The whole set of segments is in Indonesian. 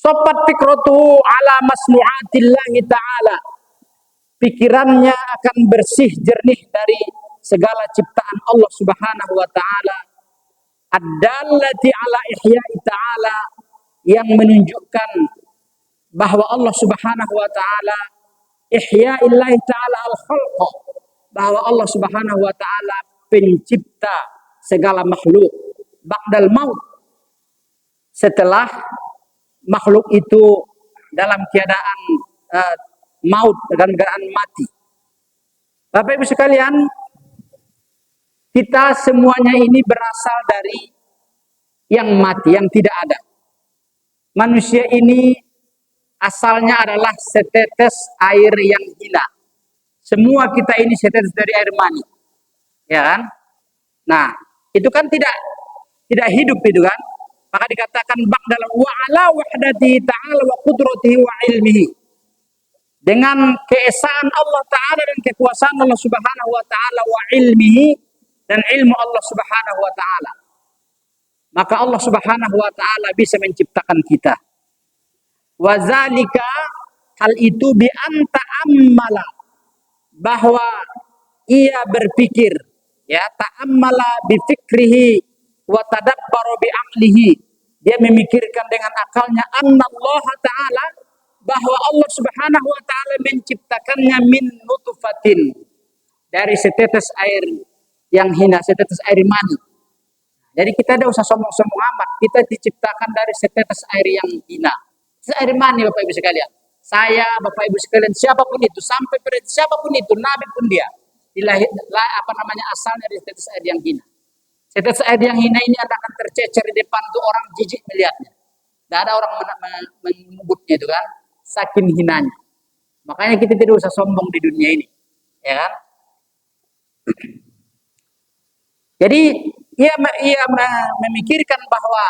Sopat fikratuhu ala masnu'atillahi ta'ala. Pikirannya akan bersih jernih dari segala ciptaan Allah Subhanahu wa taala. Ad-dallati ala ihya'i ta'ala, yang menunjukkan bahwa Allah Subhanahu wa taala ihya'illahi ta'ala al-khalqa, bahwa Allah Subhanahu wa taala pencipta segala makhluk ba'dal maut, setelah makhluk itu dalam keadaan maut, dalam keadaan mati. Bapak Ibu sekalian, kita semuanya ini berasal dari yang mati, yang tidak ada. Manusia ini asalnya adalah setetes air yang hina. Semua kita ini setetes dari air mani, ya kan? Nah, itu kan tidak hidup itu kan? Maka dikatakan ba'dal wa ala wahdatihi ta'ala wa qudratihi wa ilmihi. Dengan keesaan Allah Ta'ala dan kekuasaan Allah Subhanahu wa Ta'ala wa ilmihi, dan ilmu Allah Subhanahu wa Ta'ala, maka Allah Subhanahu wa Ta'ala bisa menciptakan kita. Wa zalika, hal itu bi anta ammala, bahwa ia berpikir, ya, ta'ammala bi fikrihi wa tadabbara bi aqlihi, dia memikirkan dengan akalnya, annallaha ta'ala, bahwa Allah Subhanahu wa taala menciptakannya min nutfatin, dari setetes air yang hina, setetes air mani. Jadi kita tidak usah sombong-sombong amat, kita diciptakan dari setetes air yang hina, air mani. Bapak Ibu sekalian, saya, Bapak Ibu sekalian, siapapun itu, sampai pada siapapun itu, nabi pun dia asalnya dari setetes air yang hina. Setetes air yang hina ini akan tercecer di depan tuh, orang jijik melihatnya. Tidak ada orang menyebutnya itu kan, saking hinanya. Makanya kita tidak usah sombong di dunia ini, ya kan? Jadi ia memikirkan bahwa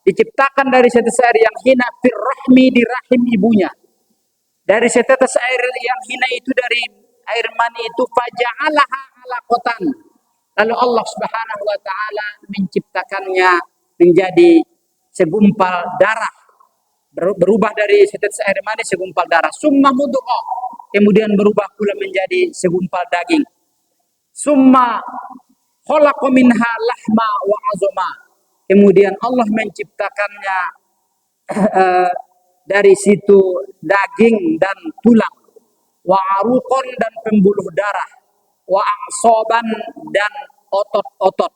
diciptakan dari setetes air yang hina, firrahmi, di rahim ibunya. Dari setetes air yang hina itu, dari air mani itu, faja'alaha alaqatan, lalu Allah Subhanahu wa taala menciptakannya menjadi segumpal darah, berubah dari setetes air mani segumpal darah. Summa mudghah, kemudian berubah pula menjadi segumpal daging. Summa khalaqa minha lahma wa azama, kemudian Allah menciptakannya dari situ daging dan tulang, wa aruqan, dan pembuluh darah, wa a'saban, dan otot-otot.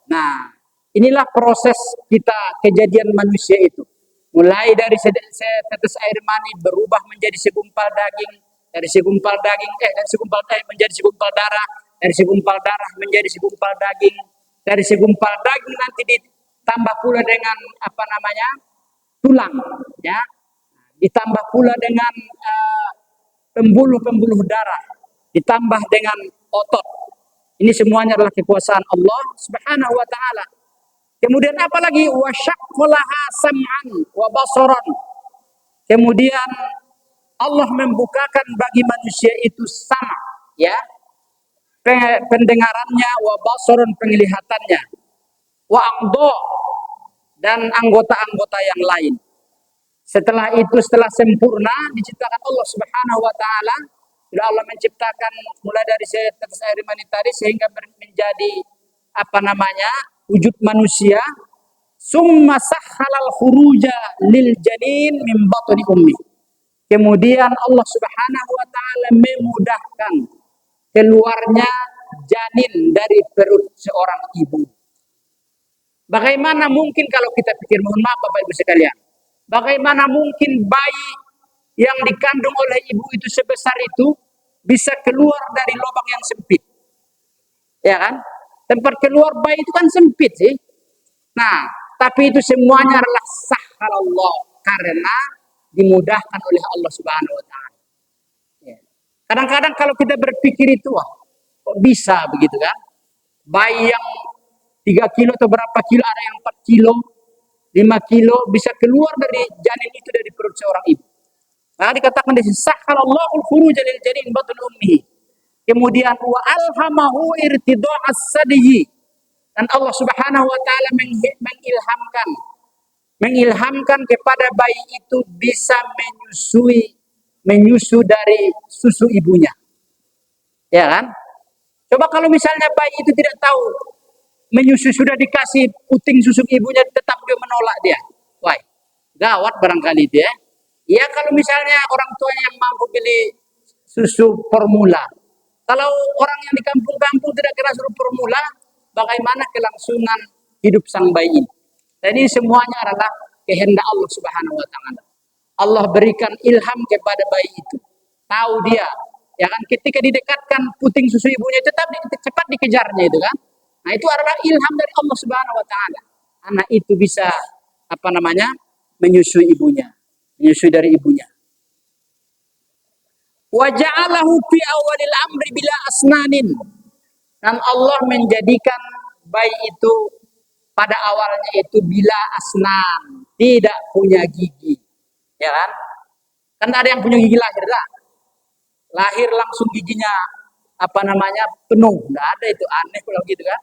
Nah, inilah proses kita, kejadian manusia itu. Mulai dari setetes air mani berubah menjadi segumpal daging, dari segumpal daging menjadi segumpal darah, dari segumpal darah menjadi segumpal daging, dari segumpal daging nanti ditambah pula dengan tulang, ya, ditambah pula dengan pembuluh-pembuluh darah, ditambah dengan otot. Ini semuanya adalah kekuasaan Allah Subhanahu wa taala. Kemudian apalagi, wa syaqqalaha sam'an wa basaran. Kemudian Allah membukakan bagi manusia itu sama, ya, pendengarannya, wa basaran, penglihatannya, wa aqda, dan anggota-anggota yang lain. Setelah itu, setelah sempurna diciptakan Allah Subhanahu wa taala, Allah menciptakan mulai dari setetes air mani tadi sehingga menjadi wujud manusia. Summa sahhalal khuruja lil janin min batni ummi. Kemudian Allah Subhanahu wa taala memudahkan keluarnya janin dari perut seorang ibu. Bagaimana mungkin kalau kita pikir, mohon maaf Bapak Ibu sekalian, bagaimana mungkin bayi yang dikandung oleh ibu itu sebesar itu bisa keluar dari lubang yang sempit? Ya kan? Tempat keluar bayi itu kan sempit sih. Nah, tapi itu semuanya adalah sahhalallah, karena dimudahkan oleh Allah Subhanahu wa taala. Ya. Kadang-kadang kalau kita berpikir itu, wah, kok bisa begitu kan? Bayi yang 3 kilo atau berapa kilo, ada yang 4 kilo, 5 kilo, bisa keluar dari janin itu, dari perut seorang ibu. Nah, dikatakan di sini sahhalallahul khuruja lil janin batni ummihi. Kemudian wa alhamahu irtida'as sadiyi, dan Allah Subhanahu wa taala mengilhamkan, mengilhamkan kepada bayi itu bisa menyusu dari susu ibunya. Ya kan? Coba kalau misalnya bayi itu tidak tahu menyusu, sudah dikasih puting susu ibunya tetap dia menolak dia. Wah, gawat barangkali dia. Ya kalau misalnya orang tua yang mampu beli susu formula. Kalau orang yang di kampung-kampung tidak kena susu formula, bagaimana kelangsungan hidup sang bayi ini? Dan ini semuanya adalah kehendak Allah Subhanahu wa taala. Allah berikan ilham kepada bayi itu. Tahu dia, ya kan, ketika didekatkan puting susu ibunya tetap cepat dikejarnya itu kan. Nah, itu adalah ilham dari Allah Subhanahu wa taala. Anak itu bisa menyusui ibunya, menyusui dari ibunya. Wa ja'alahu fi awalil amri bila asnanin. Dan Allah menjadikan bayi itu pada awalnya itu bila asnan, tidak punya gigi. Ya kan? Kan ada yang punya gigi lahir lah. Lahir langsung giginya penuh. Enggak ada, itu aneh kalau gitu kan.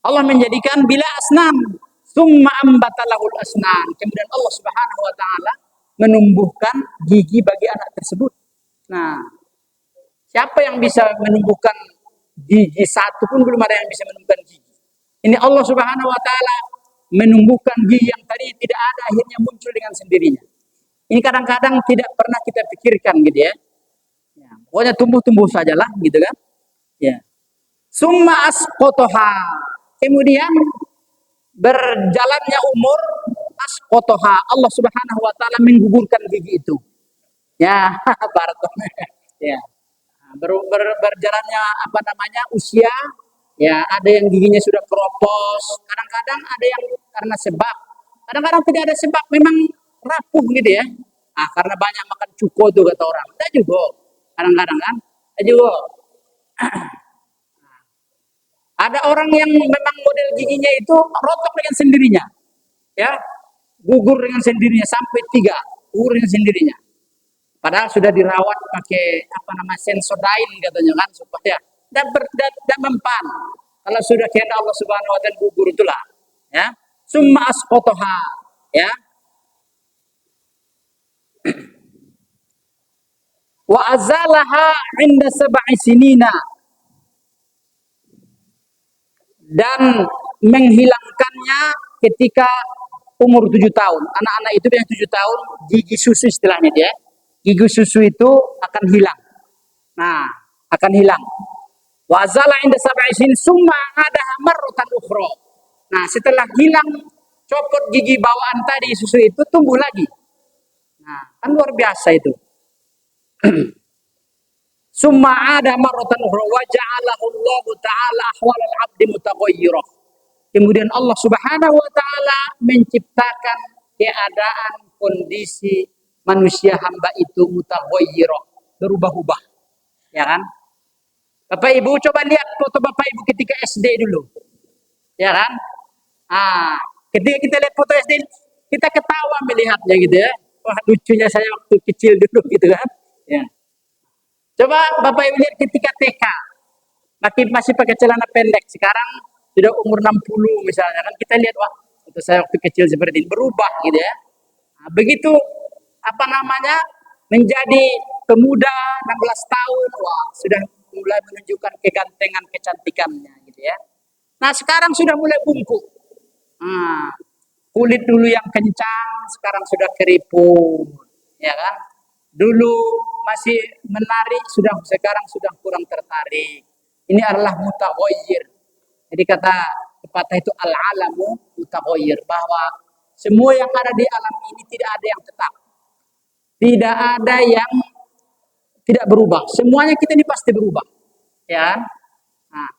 Allah menjadikan bila asnan, summa ambatalahul asnan. Kemudian Allah Subhanahu wa taala menumbuhkan gigi bagi anak tersebut. Nah, siapa yang bisa menumbuhkan gigi? Satu pun belum ada yang bisa menumbuhkan gigi. Ini Allah Subhanahu wa taala menumbuhkan gigi yang tadi tidak ada, akhirnya muncul dengan sendirinya. Ini kadang-kadang tidak pernah kita pikirkan gitu ya. Ya, pokoknya tumbuh-tumbuh sajalah gitu kan. Ya. Summa asqotoha. Kemudian berjalannya umur, asqotoha, Allah Subhanahu wa taala menggugurkan gigi itu. Ya, ya. Berjalannya usia, ya ada yang giginya sudah keropos, kadang-kadang ada yang karena sebab, kadang-kadang tidak ada sebab, memang rapuh gitu ya. Karena banyak makan cuko tuh kata orang. Ada juga, kadang-kadang kan, ada juga. Ada orang yang memang model giginya itu rotok dengan sendirinya, ya, gugur dengan sendirinya sampai 3, gugur dengan sendirinya. Padahal sudah dirawat pakai sensodyne katanya kan, supaya dan mempan. Kalau sudah kehendak Allah Subhanahu wa taala gugur itulah, ya. Summa asqataha, ya. Wa azalaha 'inda 7 sinina. Dan menghilangkannya ketika umur 7 tahun. Anak-anak itu yang 7 tahun, gigi susu istilahnya dia. Gigi susu itu akan hilang. Nah, akan hilang. Wa azala 'inda 7 sinin summa adaha marratan ukhra. Nah, setelah hilang, copot gigi bawaan tadi susu itu, tumbuh lagi. Nah, kan luar biasa itu. Summa ada marratan ukhra wa ja'alahu Allah ta'ala ahwalal 'abdi mutaghayyirah. Kemudian Allah Subhanahu wa taala menciptakan keadaan kondisi manusia hamba itu mutaghayyirah, berubah-ubah. Ya kan? Bapak Ibu coba lihat foto Bapak Ibu ketika SD dulu. Ya kan? Ketika kita lihat foto SD, kita ketawa melihatnya gitu ya. Wah, lucunya saya waktu kecil dulu gitu kan. Ya. Coba Bapak Ibu lihat ketika TK, masih pakai celana pendek. Sekarang sudah umur 60 misalnya kan, kita lihat, wah, itu saya waktu kecil seperti ini, berubah gitu ya. Nah, begitu menjadi pemuda 16 tahun, wah, sudah mulai menunjukkan kegantengan, kecantikannya gitu ya. Nah, sekarang sudah mulai bungkuk. Kulit dulu yang kencang, sekarang sudah keriput, ya kan? Dulu masih menarik, sekarang sudah kurang tertarik. Ini adalah mutaghayyir. Jadi kata pepatah itu al-alamu mutaghayyir, bahwa semua yang ada di alam ini tidak ada yang tetap. Tidak ada yang tidak berubah. Semuanya kita ini pasti berubah. Ya. Nah,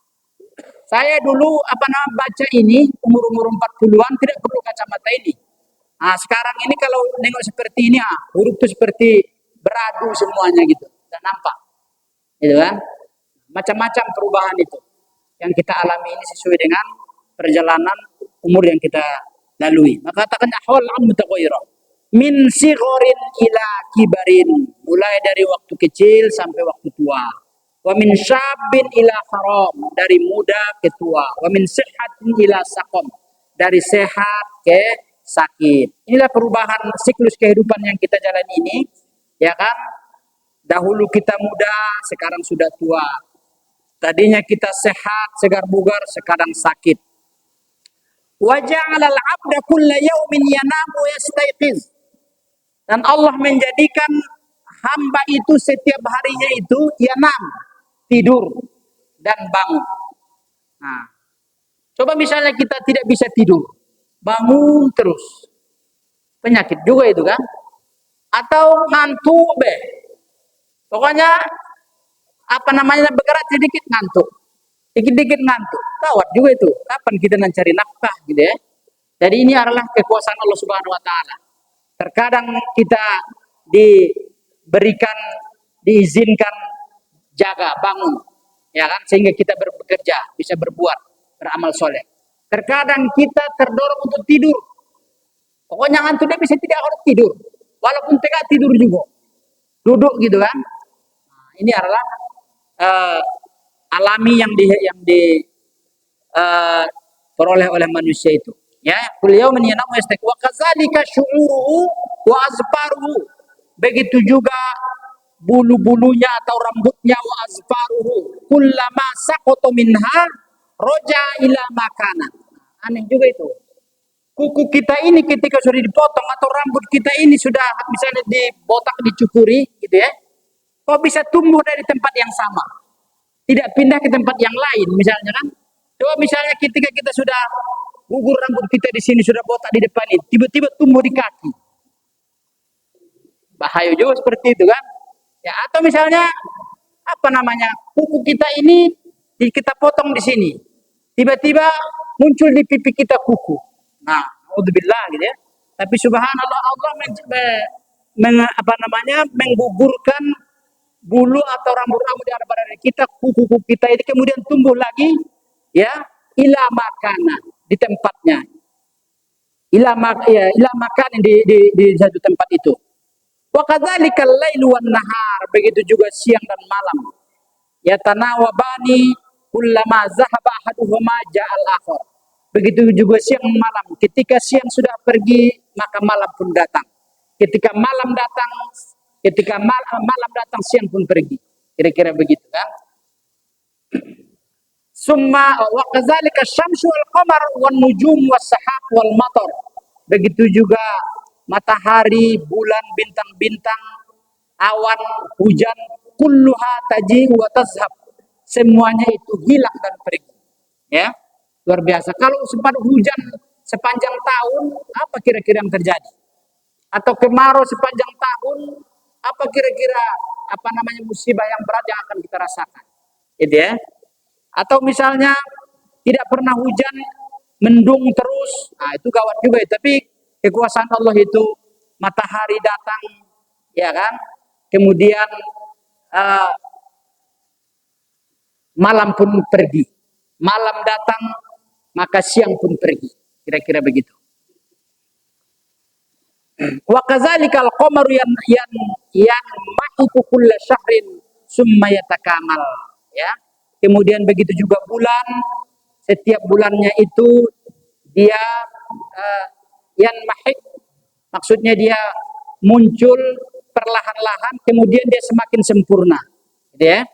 saya dulu baca ini umur 40-an tidak perlu kacamata ini. Nah, sekarang ini kalau nengok seperti ini, huruf itu seperti beradu semuanya gitu, tidak nampak, gitu kan? Macam-macam perubahan itu yang kita alami ini sesuai dengan perjalanan umur yang kita lalui. Maka katakan ahwal mutaghayyirah min sigharin ila kibarin, mulai dari waktu kecil sampai waktu tua. Wa min syabin ila haram, dari muda ke tua. Wa min sihhatin ila saqam, dari sehat ke sakit. Inilah perubahan siklus kehidupan yang kita jalani ini, ya kan? Dahulu kita muda, sekarang sudah tua. Tadinya kita sehat, segar bugar, sekarang sakit. Wa ja'alal 'abda kulla yaumin yanamu yastayqiz. Dan Allah menjadikan hamba itu setiap harinya itu yanam, tidur dan bangun. Nah, coba misalnya kita tidak bisa tidur, bangun terus. Penyakit juga itu kan? Atau ngantuk be. Pokoknya apa namanya, bergerak sedikit ngantuk. Dikit-dikit ngantuk. Kawat juga itu. Kapan kita mencari nafkah gitu ya? Jadi ini adalah kekuasaan Allah Subhanahu wa taala. Terkadang kita diberikan, diizinkan jaga, bangun, ya kan, sehingga kita bekerja, bisa berbuat, beramal soleh. Terkadang kita terdorong untuk tidur. Pokoknya ngantuk dia bisa tidak harus tidur. Walaupun tegak tidur juga. Duduk gitu kan. Nah, ini adalah alami yang peroleh oleh manusia itu. Ya, kuliah menyinam yastaq wa kadzalika syu'uruhu wa azfaruhu. Begitu juga bulu-bulunya atau rambutnya, wa azfaruhu kullama saqata minha roja ila makana. Aneh juga itu. Kuku kita ini ketika sudah dipotong atau rambut kita ini sudah misalnya dibotak, dicukuri gitu ya, kok bisa tumbuh dari tempat yang sama, tidak pindah ke tempat yang lain misalnya kan. Coba misalnya ketika kita sudah gugur rambut kita di sini, sudah botak di depan ini, tiba-tiba tumbuh di kaki, bahaya juga seperti itu kan ya. Atau misalnya apa namanya, kuku kita ini kita potong di sini, tiba-tiba muncul di pipi kita kuku. Nah, naudzubillah gitu ya. Tapi subhanallah, Allah menggugurkan bulu atau rambut-rambut di antara badan kita, kuku-kuku kita ini kemudian tumbuh lagi ya, ila makana, di tempatnya. Ila makana di satu tempat itu. Wa kadzalikal lailu wan nahar, begitu juga siang dan malam. Ya tanawabani kullama zahaba ahaduhuma ja'al akhar. Begitu juga siang malam. Ketika siang sudah pergi, maka malam pun datang. Ketika malam datang, malam datang, siang pun pergi. Kira-kira begitu kan? Summa wa kadzalika syamsu wal qamar wan nujum was sahab wal matar. Begitu juga matahari, bulan, bintang-bintang, awan, hujan, kulluha taji wa tazhab. Semuanya itu hilang dan pergi. Ya. Luar biasa. Kalau sempat hujan sepanjang tahun, apa kira-kira yang terjadi? Atau kemarau sepanjang tahun, apa kira-kira musibah yang berat yang akan kita rasakan? Gitu ya. Atau misalnya tidak pernah hujan, mendung terus, nah itu gawat juga ya. Tapi kekuasaan Allah itu, matahari datang, ya kan? Kemudian malam pun pergi. Malam datang, maka siang pun pergi. Kira-kira begitu. Wa kadzalikal qamaru mahiku kulla syahrin summa yatakamal. Ya. Kemudian begitu juga bulan, setiap bulannya itu dia mahik, maksudnya dia muncul perlahan-lahan, kemudian dia semakin sempurna. Gitu ya.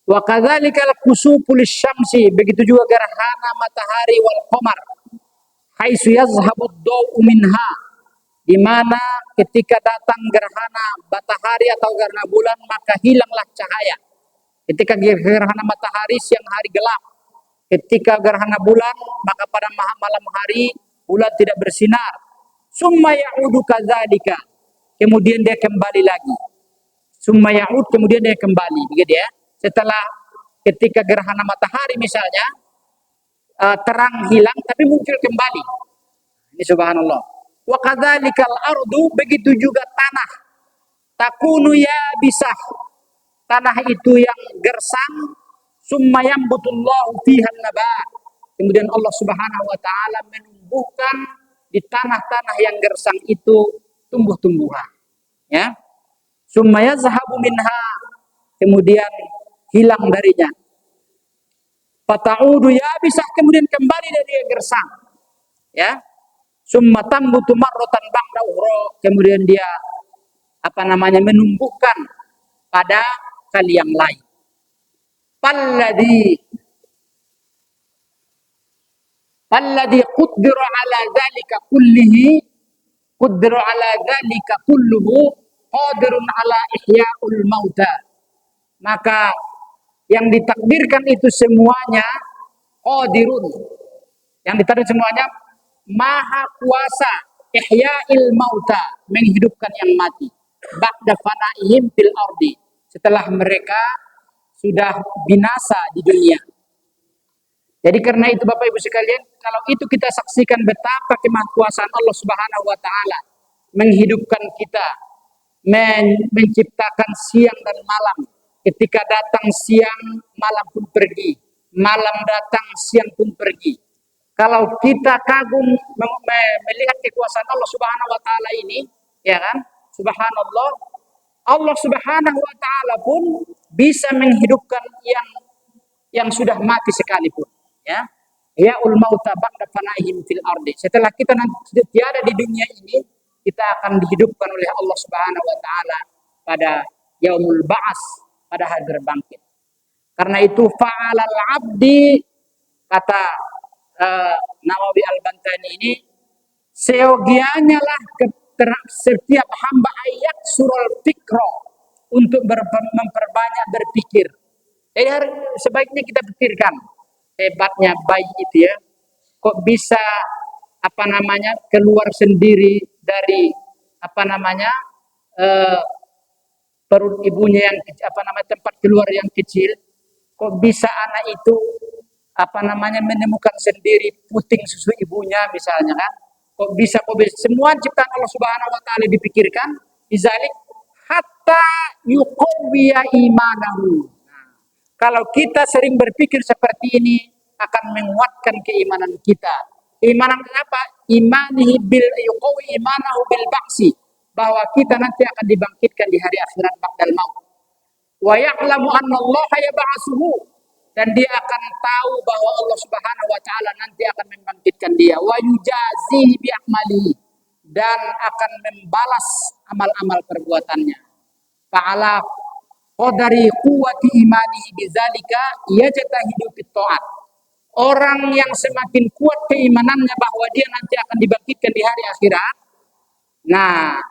Wa kadzalikal kusuful syamsi, begitu juga gerhana matahari wal qamar. Haitsu yazhabu ad-daw'u minha, di mana ketika datang gerhana matahari atau gerhana bulan, maka hilanglah cahaya. Ketika gerhana matahari siang hari gelap. Ketika gerhana bulan, maka pada malam hari bulan tidak bersinar. Summa ya'udu kadzalika, kemudian dia kembali lagi. Summa ya'ud, kemudian dia kembali, begitu ya. Setelah ketika gerhana matahari misalnya terang hilang tapi muncul kembali. Ini subhanallah. Wa kadzalikal ardu, begitu juga tanah. Takunu yabisah, tanah itu yang gersang. Summa yambutullahu fiha nabat, kemudian Allah Subhanahu wa taala menumbuhkan di tanah-tanah yang gersang itu tumbuh-tumbuhan. Ya. Summa yazhabu minha, kemudian hilang darinya. Fata'udu yabisah, kemudian kembali dari gersang. Ya. Summa tambutu marratan ba'da ukhra, kemudian dia menumbuhkan pada kali yang lain. Alladhi qaddara ala dzalika kullihi qaddara ala dzalika kulluhu qadirun ala ihya'ul mauta. Maka yang ditakdirkan itu semuanya qadirun. Yang ditakdirkan semuanya maha kuasa ihya'il mauta, menghidupkan yang mati. Ba'da fana'ihim fil ardi, setelah mereka sudah binasa di dunia. Jadi karena itu Bapak Ibu sekalian, kalau itu kita saksikan betapa kemahakuasaan Allah Subhanahu wa taala menghidupkan kita, menciptakan siang dan malam. Ketika datang siang, malam pun pergi. Malam datang, siang pun pergi. Kalau kita kagum melihat kekuasaan Allah Subhanahu wa taala ini, ya kan? Subhanallah, Allah Subhanahu wa taala pun bisa menghidupkan yang sudah mati sekalipun, ya. Ya'ul mauta ba'da fana'ihim fil ardi. Setelah kita nanti tiada di dunia ini, kita akan dihidupkan oleh Allah Subhanahu wa taala pada yaumul ba'ats, pada hari berbangkit. Karena itu fa'alal abdi, kata Nawawi Al-Bantani ini, seyogianya lah setiap hamba ayat surul fikro untuk memperbanyak berpikir. Jadi sebaiknya kita pikirkan hebatnya bayi itu, ya. Kok bisa keluar sendiri dari perut ibunya yang tempat keluar yang kecil. Kok bisa anak itu menemukan sendiri puting susu ibunya misalnya, kan? Kok bisa semua ciptaan Allah Subhanahu wa taala dipikirkan, izalik hatta yuqawwiya imanahu. Nah, kalau kita sering berpikir seperti ini akan menguatkan keimanan kita. Keimanan apa? Imanihi bil yuqawwi imanahu bil ba'si, bahwa kita nanti akan dibangkitkan di hari akhirat ba'dal maut. Wa ya'lamu anna Allah yab'atsuhu, dan dia akan tahu bahwa Allah Subhanahu wa taala nanti akan membangkitkan dia. Wa yujazihi bi amalihi, dan akan membalas amal-amal perbuatannya. Fa'ala qadari quwwati imanihi bidzalika yajtahidu fit ta'at. Orang yang semakin kuat keimanannya bahwa dia nanti akan dibangkitkan di hari akhirat. Nah,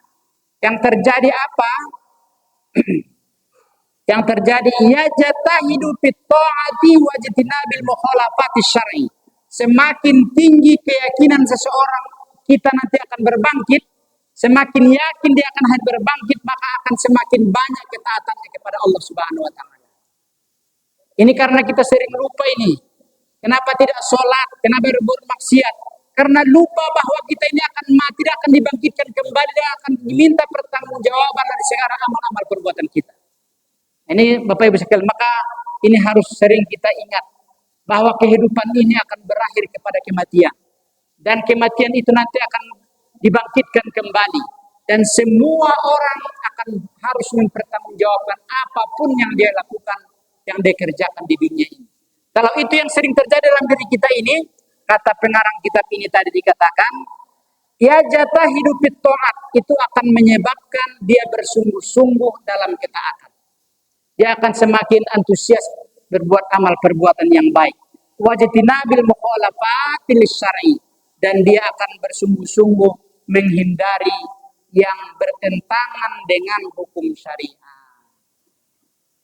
yang terjadi apa? Yang terjadi yajtahidu fit ta'ati wa jitinabil mukhalafati syar'i. Semakin tinggi keyakinan seseorang kita nanti akan berbangkit, semakin yakin dia akan berbangkit, maka akan semakin banyak ketaatannya kepada Allah Subhanahu wa taala. Ini karena kita sering lupa ini. Kenapa tidak sholat? Kenapa berbuat maksiat? Karena lupa bahwa kita ini tidak akan dibangkitkan kembali, dan akan diminta pertanggungjawaban dari segala amal-amal perbuatan kita. Ini Bapak Ibu sekalian, maka ini harus sering kita ingat bahwa kehidupan ini akan berakhir kepada kematian. Dan kematian itu nanti akan dibangkitkan kembali. Dan semua orang akan harus mempertanggungjawabkan apapun yang dia lakukan, yang dia kerjakan di dunia ini. Kalau itu yang sering terjadi dalam diri kita ini, kata pengarang kitab ini tadi dikatakan, ya jatah hidup ta'at, itu akan menyebabkan dia bersungguh-sungguh dalam ketaatan. Dia akan semakin antusias berbuat amal perbuatan yang baik. Wajtinabil mukhalafatil syar'i, dan dia akan bersungguh-sungguh menghindari yang bertentangan dengan hukum syariah.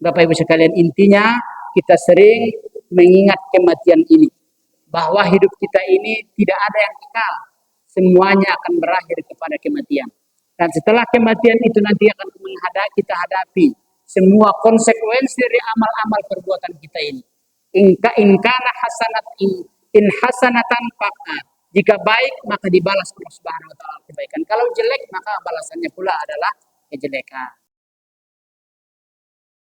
Bapak Ibu sekalian, intinya kita sering mengingat kematian ini, bahwa hidup kita ini tidak ada yang kekal, semuanya akan berakhir kepada kematian. Dan setelah kematian itu nanti akan kita hadapi semua konsekuensi dari amal-amal perbuatan kita ini. In hasanatan faqat, jika baik maka dibalas Allah Subhanahu wa taala kebaikan. Kalau jelek maka balasannya pula adalah kejelekan.